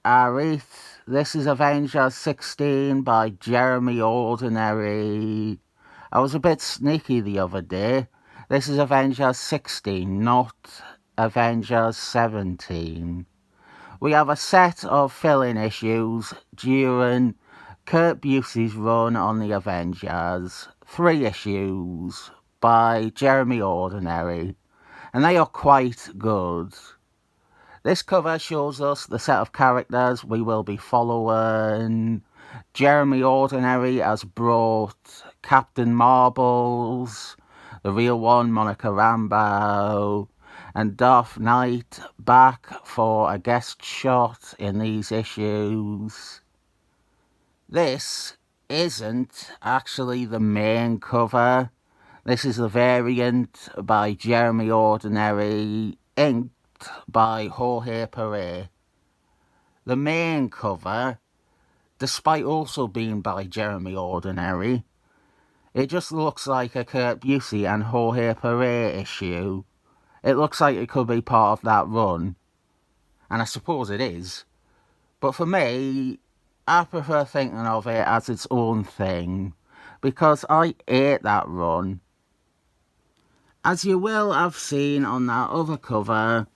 Alright, this is Avengers 16 by Jeremy Ordinary. I was a bit sneaky the other day. This is Avengers 16, not Avengers 17. We have a set of fill-in issues during Kurt Busey's run on the Avengers. 3 issues by Jeremy Ordinary, and they are quite good. This cover shows us the set of characters we will be following. Jeremy Ordinary has brought Captain Marbles, the real one, Monica Rambeau, and Darth Knight back for a guest shot in these issues. This isn't actually the main cover. This is a variant by Jeremy Ordinary, inked by Jorge Perez. The main cover, despite also being by Jeremy Ordinary, it just looks like a Kurt Busey and Jorge Perez issue. It looks like it could be part of that run, and I suppose it is. But for me, I prefer thinking of it as its own thing, because I ate that run. As you will have seen on that other cover,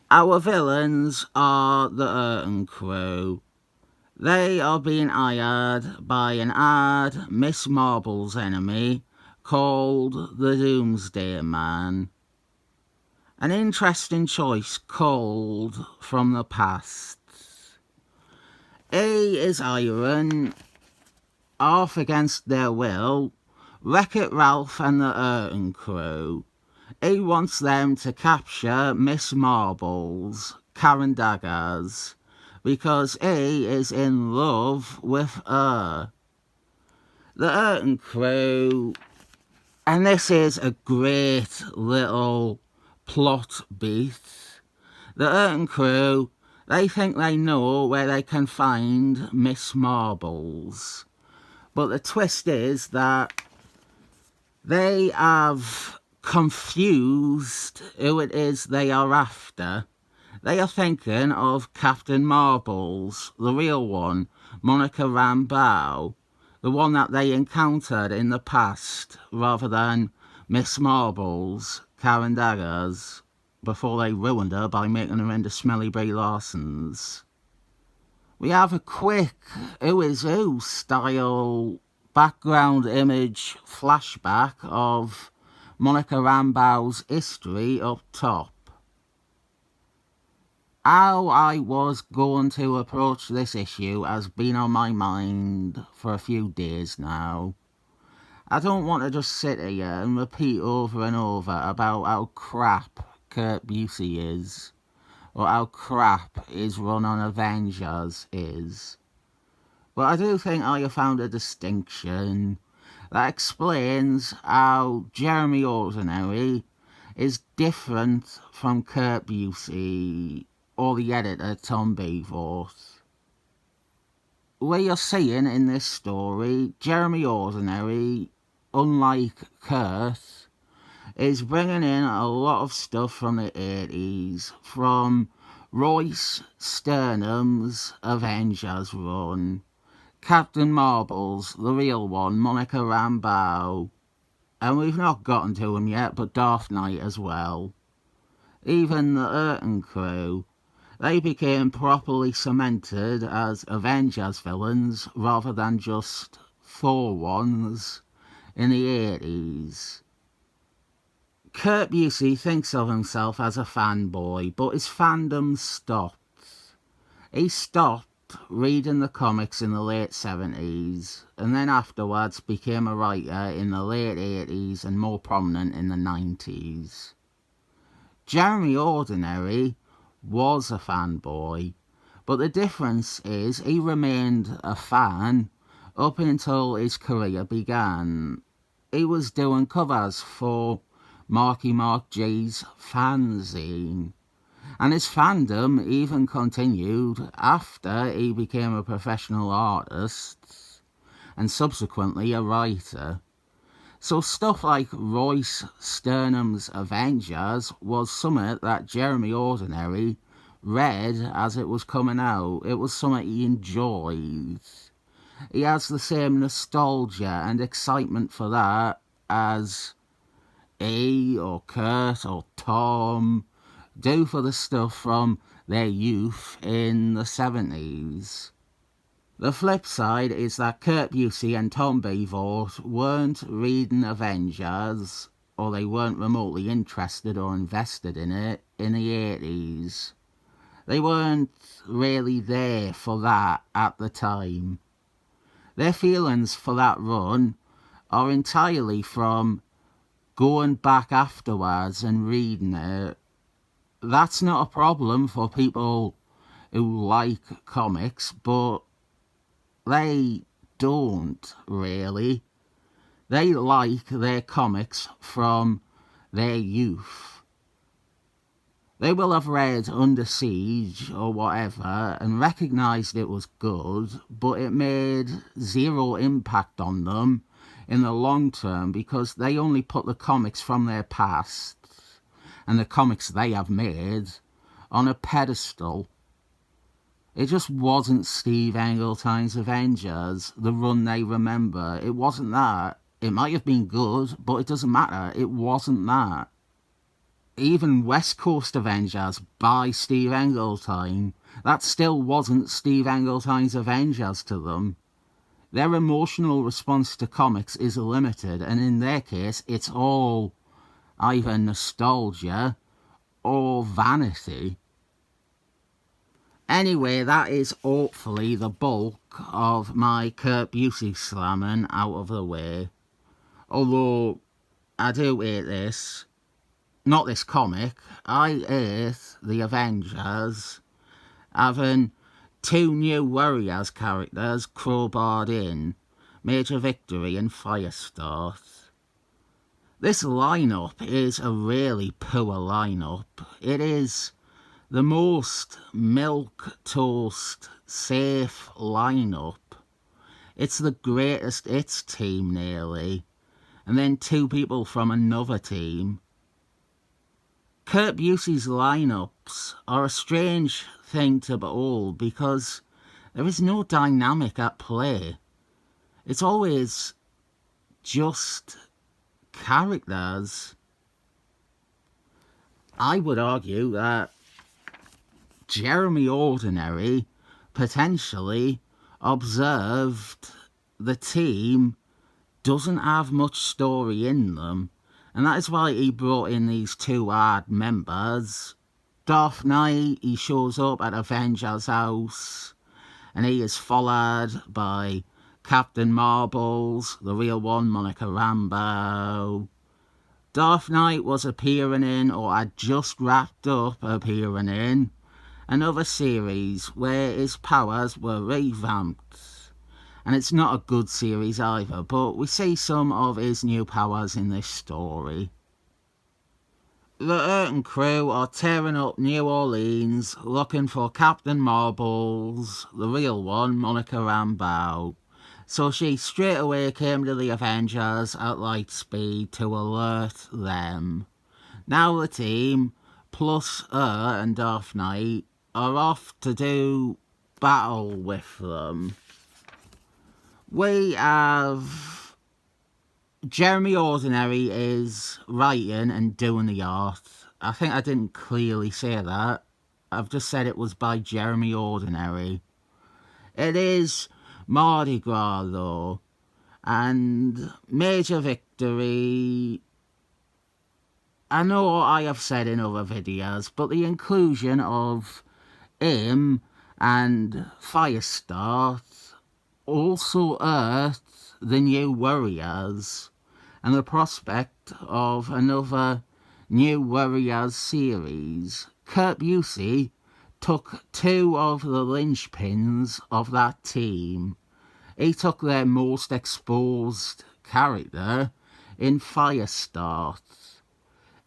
our villains are the Urton crew. They are being hired by an odd Miss Marble's enemy called the Doomsday Man. An interesting choice culled from the past. A is Iron, off against their will, Wreck-It Ralph and the Urton crew. He wants them to capture Miss Marbles, Karen Daggers, because he is in love with her. The Urton crew, and this is a great little plot beat. The Urton crew, they think they know where they can find Miss Marbles. But the twist is that they have confused who it is they are after. They are thinking of Captain Marbles, the real one, Monica Rambeau, the one that they encountered in the past, rather than Miss Marbles, Karen Daggers, before they ruined her by making her into Smelly Brie Larson's. We have a quick Who Is Who style background image flashback of Monica Rambeau's history up top. How I was going to approach this issue has been on my mind for a few days now. I don't want to just sit here and repeat over and over about how crap Kurt Busey is, or how crap his run on Avengers is. But I do think I have found a distinction that explains how Jeremy Ordinary is different from Kurt Busey or the editor Tom Beavorth. We are seeing in this story Jeremy Ordinary, unlike Kurt, is bringing in a lot of stuff from the 80s, from Royce Sternham's Avengers run, Captain Marbles, the real one, Monica Rambeau, and we've not gotten to him yet, but Darth Knight as well. Even the Urton crew, they became properly cemented as Avengers villains rather than just Thor ones in the 80s. Kurt Busey thinks of himself as a fanboy, but his fandom stopped. He stopped reading the comics in the late 70s, and then afterwards became a writer in the late 80s and more prominent in the 90s. Jeremy Ordinary was a fanboy, but the difference is he remained a fan up until his career began. He was doing covers for Marky Mark G's fanzine, and his fandom even continued after he became a professional artist and subsequently a writer. So stuff like Royce Sternham's Avengers was something that Jeremy Ordinary read as it was coming out. It was something he enjoyed. He has the same nostalgia and excitement for that as E or Kurt or Tom do for the stuff from their youth in the 70s. The flip side is that Kurt Busey and Tom Beevort weren't reading Avengers, or they weren't remotely interested or invested in it, in the 80s. They weren't really there for that at the time. Their feelings for that run are entirely from going back afterwards and reading it. That's not a problem for people who like comics, but they don't really. They like their comics from their youth. They will have read Under Siege or whatever and recognised it was good, but it made zero impact on them in the long term because they only put the comics from their past and the comics they have made on a pedestal. It just wasn't Steve Englehorn's Avengers, the run they remember. It wasn't that. It might have been good, but it doesn't matter. It wasn't that. Even West Coast Avengers by Steve Englehorn, that still wasn't Steve Englehorn's Avengers to them. Their emotional response to comics is limited, and in their case, it's all either nostalgia or vanity. Anyway, that is hopefully the bulk of my Kurt Busey slamming out of the way. Although, I do hate this. Not this comic. I hate the Avengers having two new Warriors characters crowbarred in, Major Victory and Firestart. This lineup is a really poor lineup. It is the most milquetoast safe lineup. It's the greatest hits team nearly, and then two people from another team. Kurt Busey's lineups are a strange thing to behold because there is no dynamic at play. It's always just characters. I would argue that Jeremy Ordinary potentially observed the team doesn't have much story in them, and that is why he brought in these two hard members. Darth Knight, he shows up at Avengers' house, and he is followed by Captain Marbles, the real one, Monica Rambeau. Darth Knight was appearing in, or had just wrapped up appearing in, another series where his powers were revamped. And it's not a good series either, but we see some of his new powers in this story. The Urton crew are tearing up New Orleans looking for Captain Marbles, the real one, Monica Rambeau. So she straight away came to the Avengers at light speed to alert them. Now the team, plus her and Darth Knight, are off to do battle with them. We have Jeremy Ordinary is writing and doing the art. I think I didn't clearly say that. I've just said it was by Jeremy Ordinary. It is Mardi Gras though, and Major Victory. I know I have said in other videos, but the inclusion of him and Firestart also hurt the New Warriors and the prospect of another New Warriors series. Kurt Busey took two of the linchpins of that team. He took their most exposed character in Firestart.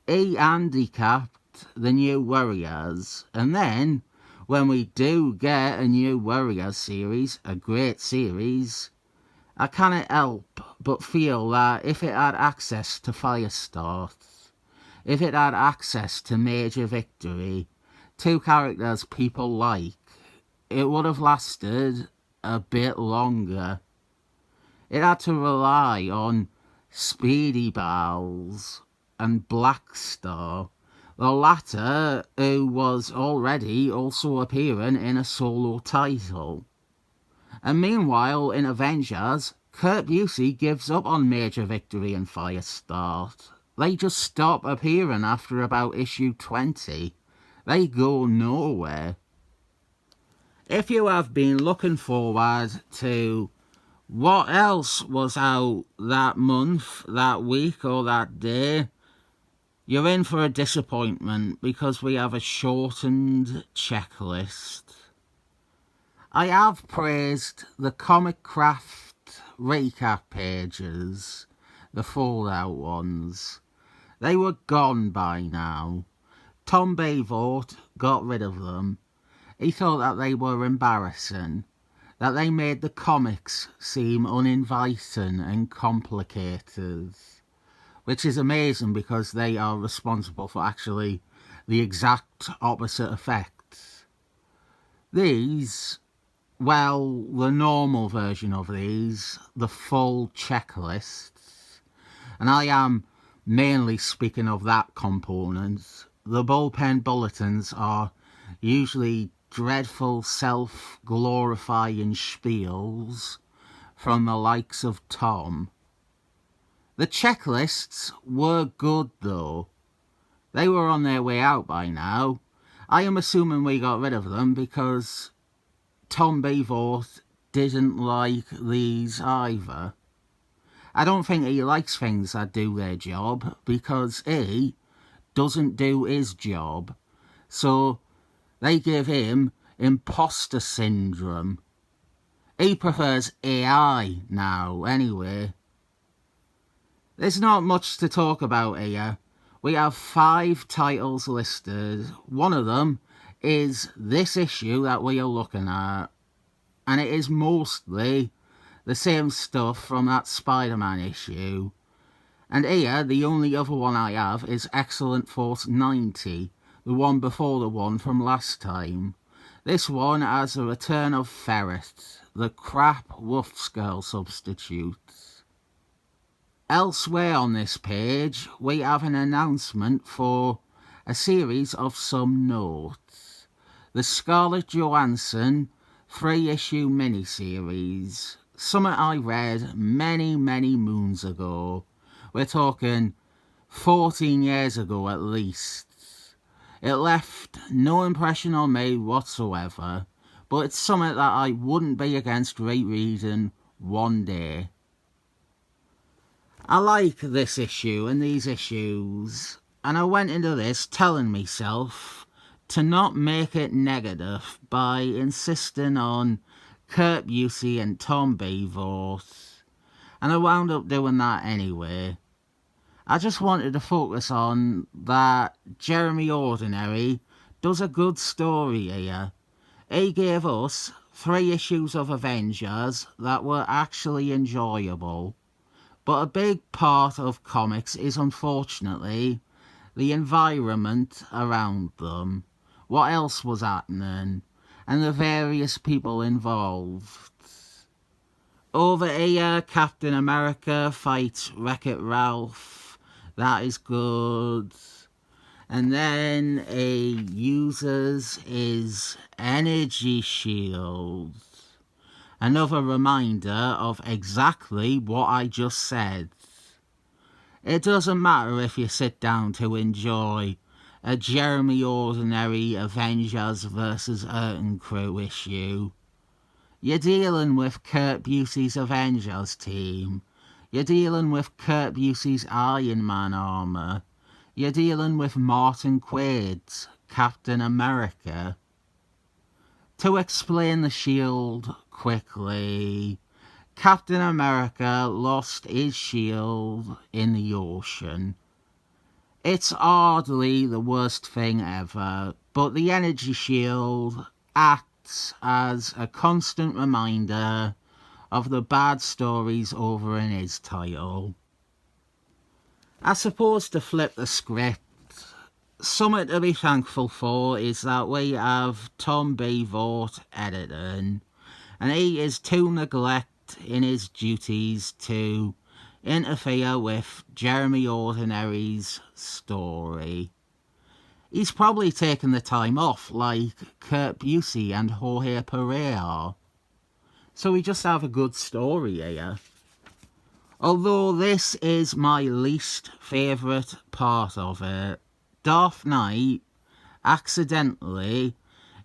He handicapped the New Warriors, and then when we do get a New Warriors series, a great series, I cannot help but feel that if it had access to Firestart, if it had access to Major Victory, two characters people like, it would have lasted a bit longer. It had to rely on Speedy Bowles and Black Star, the latter who was already also appearing in a solo title. And meanwhile, in Avengers, Kurt Busey gives up on Major Victory and Firestart. They just stop appearing after about issue 20. They go nowhere. If you have been looking forward to what else was out that month, that week, or that day, you're in for a disappointment because we have a shortened checklist. I have praised the Comic Craft recap pages, the fold-out ones. They were gone by now. Tom Bayvort got rid of them. He thought that they were embarrassing, that they made the comics seem uninviting and complicated, which is amazing because they are responsible for actually the exact opposite effect. These, well, the normal version of these, the full checklists, and I am mainly speaking of that component, the bullpen bulletins are usually dreadful self-glorifying spiels from the likes of Tom. The checklists were good though. They were on their way out by now. I am assuming we got rid of them because Tom Bayvort didn't like these either. I don't think he likes things that do their job because he doesn't do his job. So they give him imposter syndrome. He prefers AI now, anyway. There's not much to talk about here. We have 5 titles listed. One of them is this issue that we are looking at. And it is mostly the same stuff from that Spider-Man issue. And here, the only other one I have is Excellent Force 90. The one before the one from last time. This one has a return of Ferret, the crap Wolf's Girl substitute. Elsewhere on this page, we have an announcement for a series of some note. The Scarlett Johansson 3-issue miniseries. Something I read many moons ago. We're talking 14 years ago at least. It left no impression on me whatsoever, but it's something that I wouldn't be against rereading one day. I like this issue and these issues, and I went into this telling myself to not make it negative by insisting on Kurt Busey and Tom Bayvort, and I wound up doing that anyway. I just wanted to focus on that Jeremy Ordinary does a good story here. He gave us 3 issues of Avengers that were actually enjoyable. But a big part of comics is unfortunately the environment around them, what else was happening, and the various people involved. Over here, Captain America fights Wreck-It Ralph. That is good. And then he uses his energy shield. Another reminder of exactly what I just said. It doesn't matter if you sit down to enjoy a Jeremy Ordinary Avengers vs. Earth Crew issue. You're dealing with Kurt Busey's Avengers team. You're dealing with Kurt Busey's Iron Man armour. You're dealing with Martin Quaid's Captain America. To explain the shield quickly, Captain America lost his shield in the ocean. It's hardly the worst thing ever, but the energy shield acts as a constant reminder of the bad stories over in his title. I suppose to flip the script, something to be thankful for is that we have Tom Beevort editing, and he is too neglect in his duties to interfere with Jeremy Ordinary's story. He's probably taken the time off like Kurt Busey and Jorge Pereira. So we just have a good story here. Although this is my least favourite part of it, Darth Knight accidentally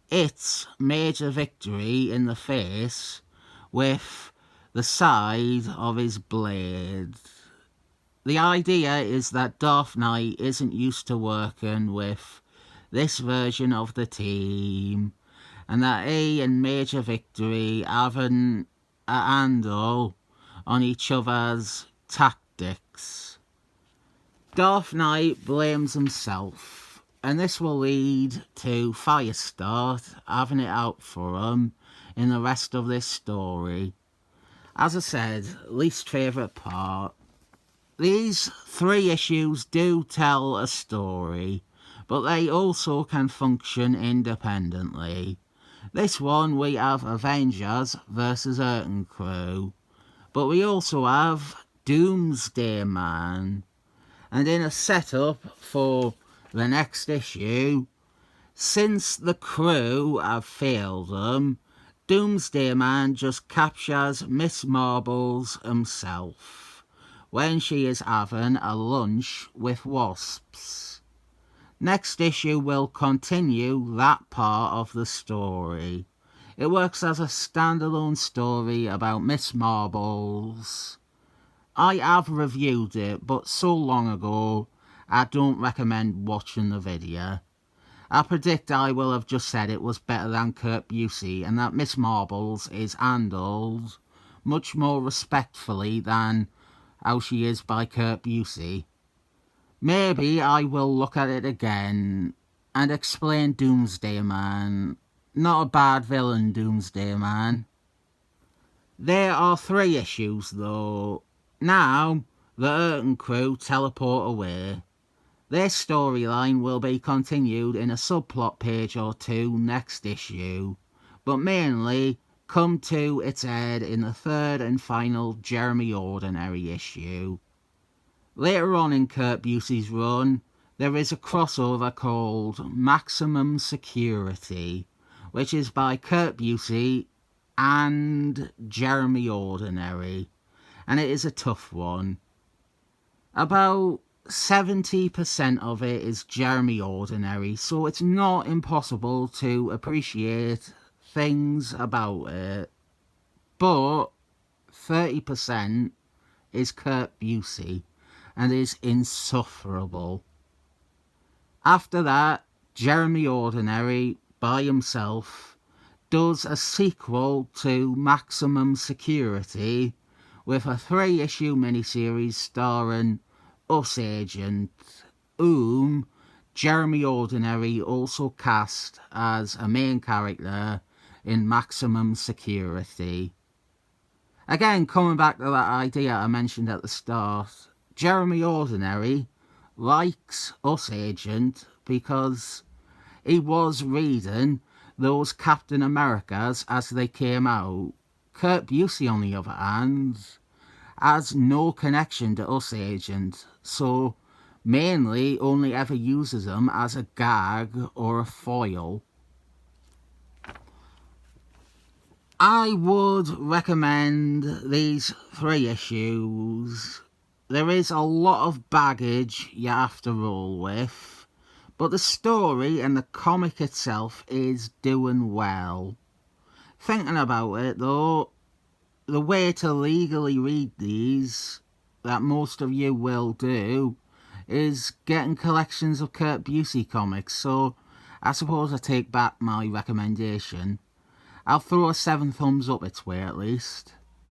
hits Major Victory in the face with the side of his blade. The idea is that Darth Knight isn't used to working with this version of the team, and that he and Major Victory having a handle on each other's tactics. Darth Knight blames himself, and this will lead to Firestarter having it out for him in the rest of this story. As I said, least favourite part. These 3 issues do tell a story, but they also can function independently. This one we have Avengers versus Earth Crew, but we also have Doomsday Man. And in a setup for the next issue, since the crew have failed them, Doomsday Man just captures Miss Marbles himself when she is having a lunch with wasps. Next issue will continue that part of the story. It works as a standalone story about Miss Marbles. I have reviewed it, but so long ago, I don't recommend watching the video. I predict I will have just said it was better than Kurt Busey, and that Miss Marbles is handled much more respectfully than how she is by Kurt Busey. Maybe I will look at it again and explain Doomsday Man. Not a bad villain, Doomsday Man. There are 3 issues though. Now, the Earth Crew teleport away. Their storyline will be continued in a subplot page or 2 next issue, but mainly come to its head in the 3rd and final Jeremy Ordinary issue. Later on in Kurt Busey's run, there is a crossover called Maximum Security, which is by Kurt Busey and Jeremy Ordinary, and it is a tough one. About 70% of it is Jeremy Ordinary, so it's not impossible to appreciate things about it, but 30% is Kurt Busey and is insufferable. After that, Jeremy Ordinary, by himself, does a sequel to Maximum Security with a 3-issue miniseries starring Us Agent, whom Jeremy Ordinary also cast as a main character in Maximum Security. Again, coming back to that idea I mentioned at the start, Jeremy Ordinary likes Us Agent because he was reading those Captain Americas as they came out. Kurt Busey, on the other hand, has no connection to Us Agent, so mainly only ever uses them as a gag or a foil. I would recommend these 3 issues. There is a lot of baggage you have to roll with, but the story and the comic itself is doing well. Thinking about it though, the way to legally read these, that most of you will do, is getting collections of Kurt Busey comics, so I suppose I take back my recommendation. I'll throw a 7 thumbs up its way at least.